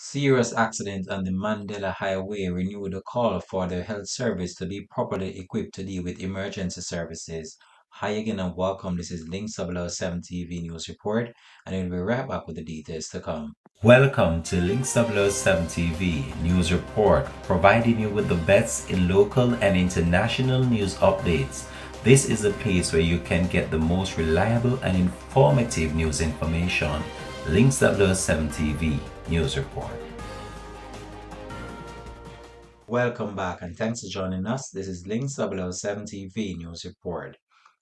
Serious accident on the Mandela Highway renewed a call for the health service to be properly equipped to deal with emergency services. Hi again and welcome. This is Links 7 TV News Report, and we'll be right back with the details to come. Welcome to Links 7 TV News Report, providing you with the best in local and international news updates. This is a place where you can get the most reliable and informative news information. Links 7 TV News Report. Welcome back and thanks for joining us. This is Links 7 TV News Report.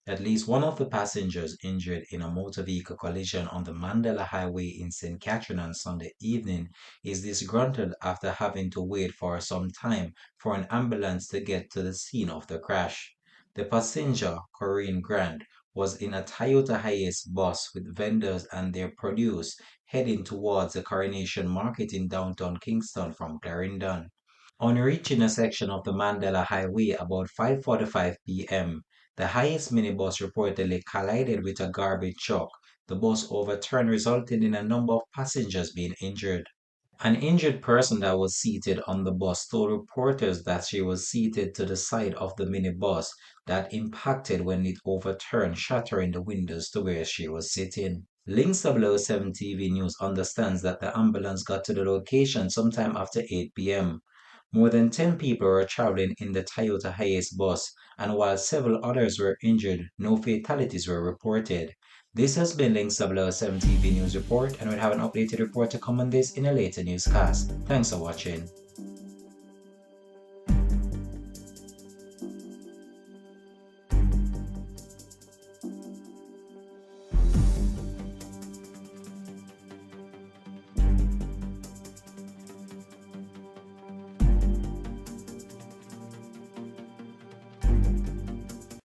At least one of the passengers injured in a motor vehicle collision on the Mandela Highway in St. Catherine on Sunday evening is disgruntled after having to wait for some time for an ambulance to get to the scene of the crash. The passenger, Corinne Grant, was in a Toyota Hiace bus with vendors and their produce heading towards the Coronation Market in downtown Kingston from Clarendon. On reaching a section of the Mandela Highway about 5:45 p.m., the highest minibus reportedly collided with a garbage truck. The bus overturned, resulting in a number of passengers being injured. An injured person that was seated on the bus told reporters that she was seated to the side of the minibus that impacted when it overturned, shattering the windows to where she was sitting. Links 7 TV News understands that the ambulance got to the location sometime after 8 p.m. More than 10 people were traveling in the Toyota Hiace bus, and while several others were injured, no fatalities were reported. This has been Links 7 TV News Report, and we'll have an updated report to come on this in a later newscast. Thanks for watching.